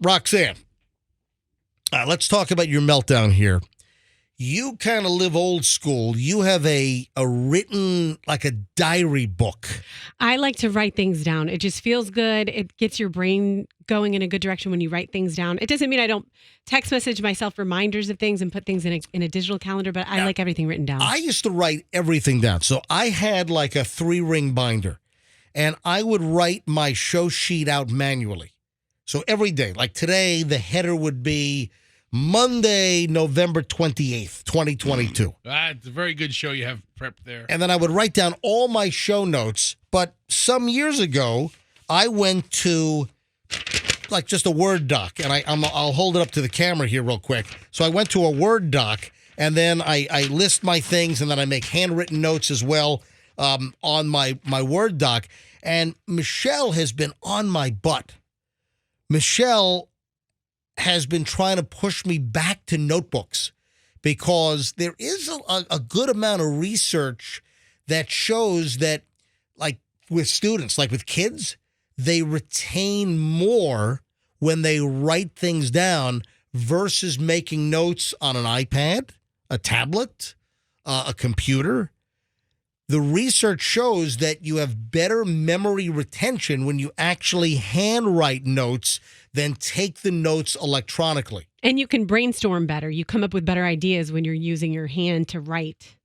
Roxanne, let's talk about your meltdown here. You kind of live old school. You have a written, like a diary book. I like to write things down. It just feels good. It gets your brain going in a good direction when you write things down. It doesn't mean I don't text message myself reminders of things and put things in a digital calendar, but I like everything written down. I used to write everything down. So I had like a 3-ring binder, and I would write my show sheet out manually. So every day, like today, the header would be Monday, November 28th, 2022. It's a very good show you have prepped there. And then I would write down all my show notes. But some years ago, I went to like just a Word doc. And I'll hold it up to the camera here real quick. So I went to a Word doc, and then I list my things, and then I make handwritten notes as well on my Word doc. And Michelle has been on my butt. Michelle has been trying to push me back to notebooks because there is a good amount of research that shows that, like with students, like with kids, they retain more when they write things down versus making notes on an iPad, a tablet, a computer. The research shows that you have better memory retention when you actually handwrite notes than take the notes electronically. And you can brainstorm better. You come up with better ideas when you're using your hand to write.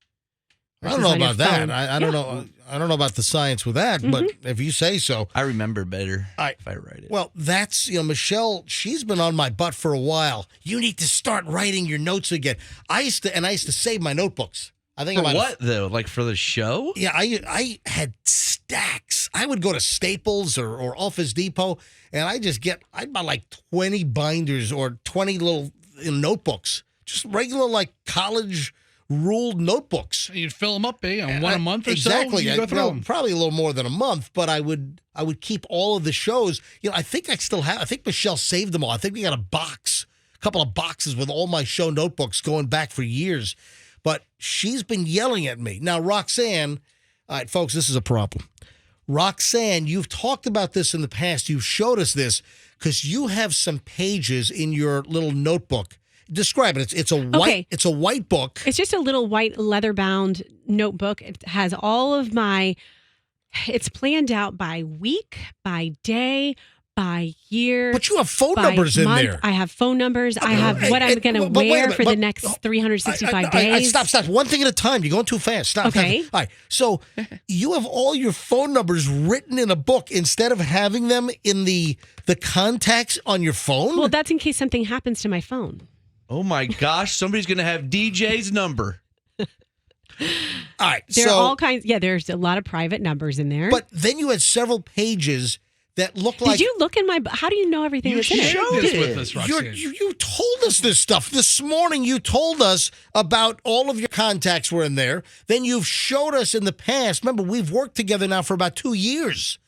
I don't know about that. I don't know. I don't know about the science with that, but if you say so. I remember better if I write it. Well, that's, Michelle, she's been on my butt for a while. You need to start writing your notes again. I used to save my notebooks. I think for what, though? Like for the show? Yeah, I had stacks. I would go to Staples or Office Depot, and I'd buy like 20 binders or 20 little notebooks. Just regular, like, college-ruled notebooks. You'd fill them up, on one a month or exactly. so? Exactly. Go through them. Probably a little more than a month, but I would keep all of the shows. I think I think Michelle saved them all. I think we got a couple of boxes with all my show notebooks going back for years. But she's been yelling at me. Now, Roxanne, all right, folks, this is a problem. Roxanne, you've talked about this in the past. You've showed us this because you have some pages in your little notebook. Describe it. It's a white. It's a white book. It's just a little white leather-bound notebook. It has all of my. It's planned out by week, by day, by year. But you have phone numbers in there. I have phone numbers. I have what I'm going to wear for the next 365 days. Stop. One thing at a time. You're going too fast. Stop. Okay. All right. So you have all your phone numbers written in a book instead of having them in the contacts on your phone? Well, that's in case something happens to my phone. Oh, my gosh. Somebody's going to have DJ's number. All right. There are all kinds. Yeah, there's a lot of private numbers in there. But then you had several pages that look like. Did you look in my? How do you know everything that's in it? You shared this with us, Roxanne. You told us this stuff this morning. You told us about all of your contacts were in there. Then you've showed us in the past. Remember, we've worked together now for about 2 years.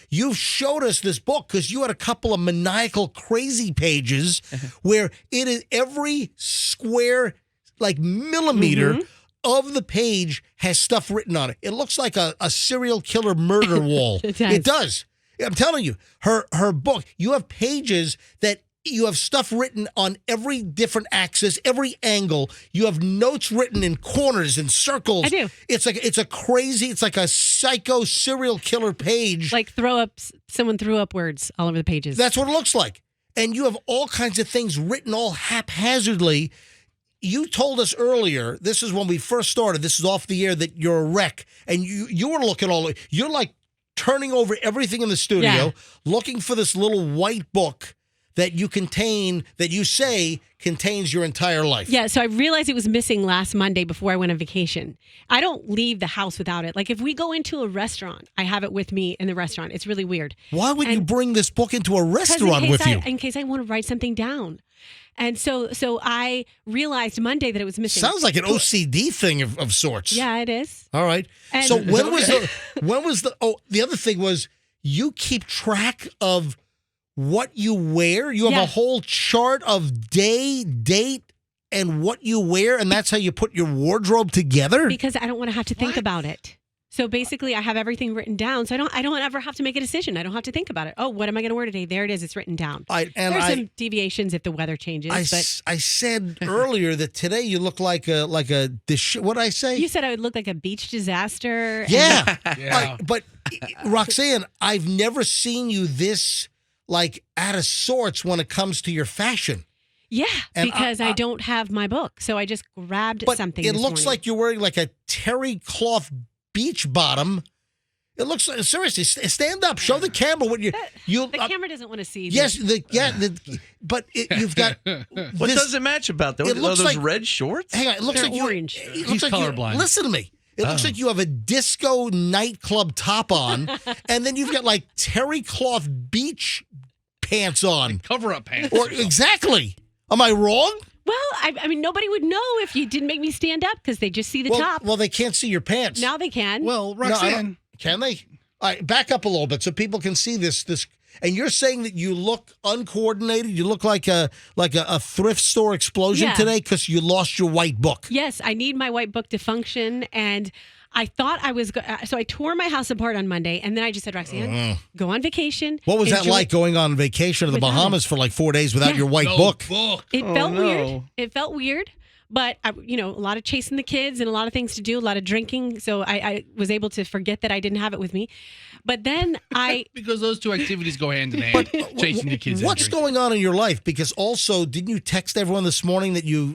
You've showed us this book because you had a couple of maniacal, crazy pages where it is every square, like millimeter of the page has stuff written on it. It looks like a serial killer murder wall. It does. I'm telling you, her book, you have pages that you have stuff written on every different axis, every angle. You have notes written in corners and circles. I do. It's like a psycho serial killer page. Like someone threw up words all over the pages. That's what it looks like. And you have all kinds of things written all haphazardly. You told us earlier, this is when we first started, this is off the air, that you're a wreck. And you were looking you're like turning over everything in the studio, looking for this little white book that you say contains your entire life. Yeah, so I realized it was missing last Monday before I went on vacation. I don't leave the house without it. Like if we go into a restaurant, I have it with me in the restaurant. It's really weird. Why would you bring this book into a restaurant with you? In case I want to write something down. And so I realized Monday that it was missing. Sounds like an OCD thing of sorts. Yeah, it is. All right. And so the other thing was you keep track of what you wear. You have a whole chart of day, date, and what you wear, and that's how you put your wardrobe together? Because I don't want to have to think about it. So basically, I have everything written down, so I don't ever have to make a decision. I don't have to think about it. Oh, what am I going to wear today? There it is. It's written down. There's some deviations if the weather changes. I said earlier that today you look like a what did I say? You said I would look like a beach disaster. Yeah, Yeah. But Roxanne, I've never seen you this out of sorts when it comes to your fashion. Yeah, And because I don't have my book, so I just grabbed something. It this looks morning. like you're wearing like a terry cloth beach bottom. It looks like, seriously. Stand up, show the camera what you. The camera doesn't want to see. Yes, this. you've got. What does it match about that? It looks those like red shorts? Hang on, it looks They're like orange. It He's looks like colorblind. Listen to me. It looks like you have a disco nightclub top on, and then you've got like terry cloth beach pants on. Cover-up pants. Or exactly. Am I wrong? Well, I mean, nobody would know if you didn't make me stand up because they just see the top. Well, they can't see your pants. Now they can. Well, No, I Roxanne. don't- can they? All right, back up a little bit so people can see this. And you're saying that you look uncoordinated. You look like a thrift store explosion Yeah. today because you lost your white book. Yes, I need my white book to function, and I thought I was so I tore my house apart on Monday, and then I just said, Roxanne, go on vacation. What was that enjoy- like going on vacation to the Without Bahamas for like 4 days without Yeah. your white No book? It felt no. weird. It felt weird, but a lot of chasing the kids and a lot of things to do, a lot of drinking. So I was able to forget that I didn't have it with me. But then Because those two activities go hand in hand. Chasing the kids. and What's drinking. going on in your life? Because also, didn't you text everyone this morning that you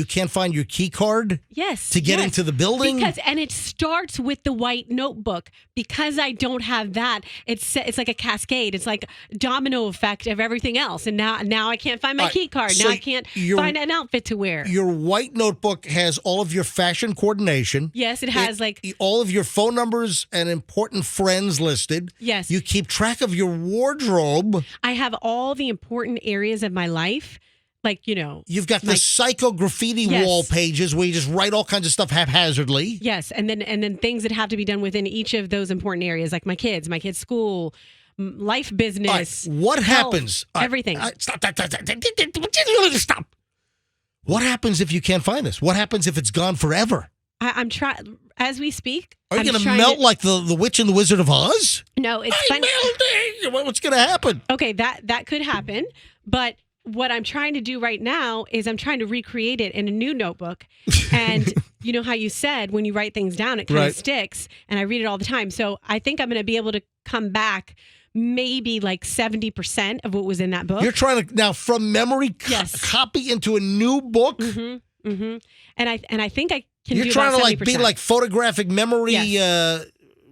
can't find your key card yes to get yes. into the building? And it starts with the white notebook. Because I don't have that, it's like a cascade. It's like a domino effect of everything else. And now I can't find my key card. so Now I can't find an outfit to wear. Your white notebook has all of your fashion coordination. Yes, it has all of your phone numbers and important friends listed. Yes. You keep track of your wardrobe. I have all the important areas of my life. You've got the psycho graffiti wall pages where you just write all kinds of stuff haphazardly. Yes, and then things that have to be done within each of those important areas, like my kids' school, life, business. All right, what health, happens? Everything. Stop. What happens if you can't find this? What happens if it's gone forever? I'm trying as we speak. Are you I'm going to trying melt like the Witch and the Wizard of Oz? No, it's I'm melting. What's going to happen? Okay, that could happen, but what I'm trying to do right now is I'm trying to recreate it in a new notebook. And you know how you said when you write things down, it kind of sticks. And I read it all the time. So I think I'm going to be able to come back maybe like 70% of what was in that book. You're trying to now from memory copy into a new book. Mm-hmm, mm-hmm. And I think I can. You're do trying about to be 70%. like photographic memory. Yes.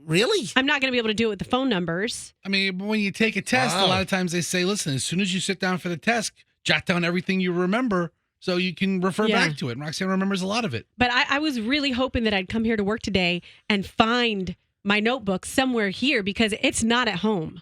Really? I'm not going to be able to do it with the phone numbers. I mean, when you take a test, a lot of times they say, listen, as soon as you sit down for the test, jot down everything you remember so you can refer back to it. And Roxanne remembers a lot of it. But I was really hoping that I'd come here to work today and find my notebook somewhere here because it's not at home.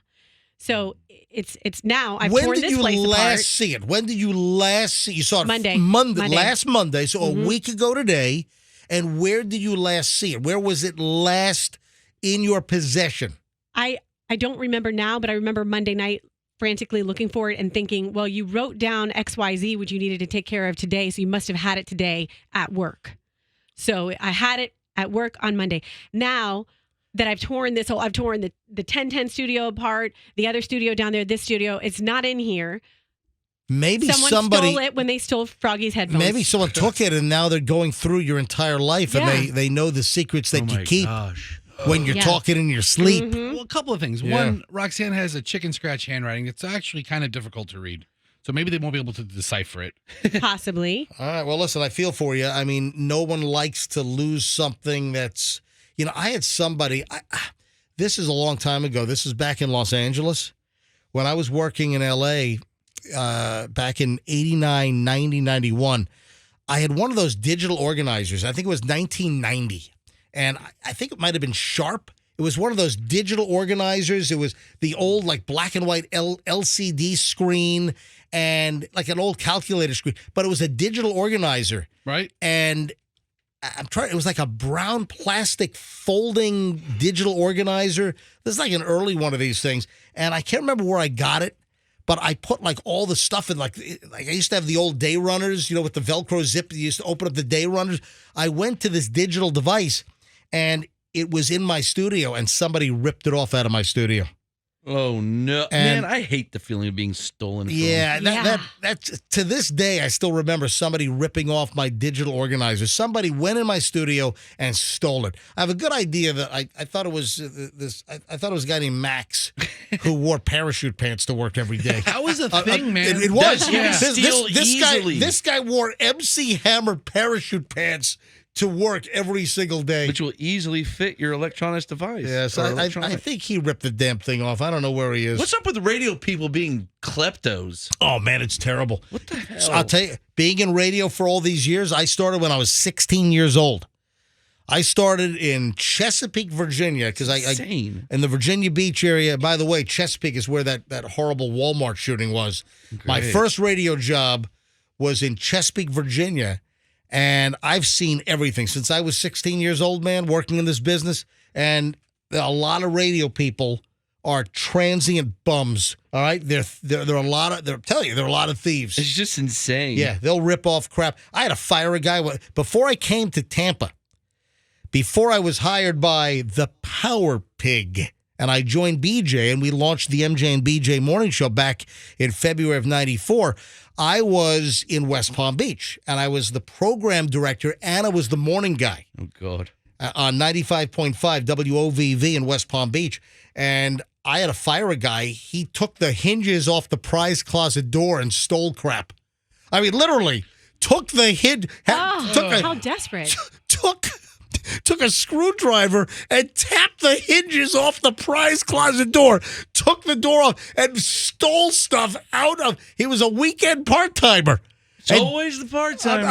So it's now. I've torn this place apart. When did you last see it? When did you last see it? You saw it Monday. Last Monday, so a week ago today. And where did you last see it? Where was it last in your possession? I don't remember now, but I remember Monday night frantically looking for it and thinking, well, you wrote down XYZ, which you needed to take care of today, so you must have had it today at work. So I had it at work on Monday. Now that I've torn the 1010 studio apart, the other studio down there, this studio, it's not in here. Maybe somebody stole it when they stole Froggy's headphones. Maybe someone took it and now they're going through your entire life and they know the secrets that you keep when you're talking in your sleep. Mm-hmm. Well, a couple of things. Yeah. One, Roxanne has a chicken scratch handwriting. It's actually kind of difficult to read. So maybe they won't be able to decipher it. Possibly. All right. Well, listen, I feel for you. I mean, no one likes to lose something that's, I had somebody, this is a long time ago. This is back in Los Angeles when I was working in L.A., back in 89, 90, 91, I had one of those digital organizers. I think it was 1990. And I think it might have been Sharp. It was one of those digital organizers. It was the old like black and white LCD screen and like an old calculator screen. But it was a digital organizer. Right. And it was like a brown plastic folding digital organizer. This is like an early one of these things. And I can't remember where I got it. But I put like all the stuff in, like I used to have the old day runners, with the Velcro zip. You used to open up the day runners. I went to this digital device, and it was in my studio, and somebody ripped it off out of my studio. Oh no, And- man! I hate the feeling of being stolen. From. Yeah, Yeah. that's to this day I still remember somebody ripping off my digital organizer. Somebody went in my studio and stole it. I have a good idea that I thought it was I thought it was a guy named Max who wore parachute pants to work every day. That was a thing, man. It was. You can steal easily. This guy wore MC Hammer parachute pants to work every single day. Which will easily fit your electronics device. Yes, or I electronic. think he ripped the damn thing off. I don't know where he is. What's up with radio people being kleptos? Oh man, it's terrible. What the hell? So I'll tell you, being in radio for all these years, I started when I was 16 years old. I started in Chesapeake, Virginia, because I Insane. in the Virginia Beach area. By the way, Chesapeake is where that horrible Walmart shooting was. My Great. first radio job was in Chesapeake, Virginia, and I've seen everything since I was 16 years old, man, working in this business. And a lot of radio people are transient bums. All right, there are a lot of. They'll tell you there are a lot of thieves. It's just insane. Yeah, they'll rip off crap. I had to fire a guy before I came to Tampa. Before I was hired by the Power Pig, and I joined BJ, and we launched the MJ and BJ morning show back in February of '94. I was in West Palm Beach, and I was the program director, and I was the morning guy Oh God. on 95.5 WOVV in West Palm Beach. And I had to fire a guy. He took the hinges off the prize closet door and stole crap. I mean, literally took the hinge. How desperate. Took a screwdriver and tapped the hinges off the prize closet door, took the door off, and stole stuff out of. He was a weekend part-timer. It's always the part-timer.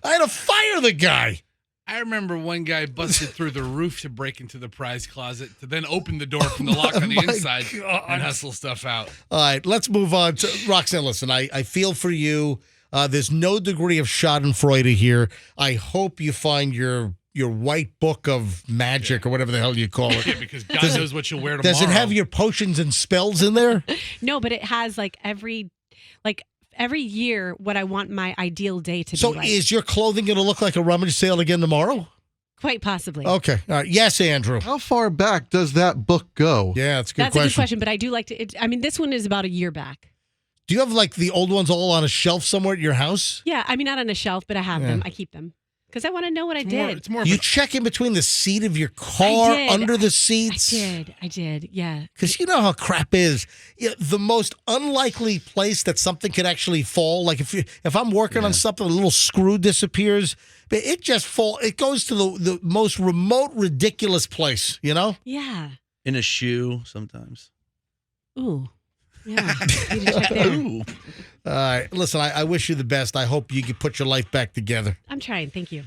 I had to fire the guy. I remember one guy busted through the roof to break into the prize closet to then open the door from the lock on the my inside God. and hustle stuff out. All right, let's move on to Roxanne. Listen, I feel for you. There's no degree of schadenfreude here. I hope you find your white book of magic or whatever the hell you call it. Yeah, because God knows what you'll wear tomorrow. Does it have your potions and spells in there? No, but it has every year what I want my ideal day to So be like. is your clothing going to look like a rummage sale again tomorrow? Quite possibly. Okay. All right. Yes, Andrew. How far back does that book go? Yeah, that's a good That's question. a good question, but I do like to. This one is about a year back. Do you have the old ones all on a shelf somewhere at your house? Yeah, not on a shelf, but I have them. I keep them because I want to know what I did. It's more of You an check in between the seat of your car, did. under the seats? I did. Yeah. Because you know how crap is. The most unlikely place that something could actually fall. Like if I'm working on something, a little screw disappears, but it just It goes to the most remote, ridiculous place. You know. Yeah. In a shoe sometimes. Ooh. Yeah. Need to check there. Ooh. All right. Listen, I wish you the best. I hope you can put your life back together. I'm trying. Thank you.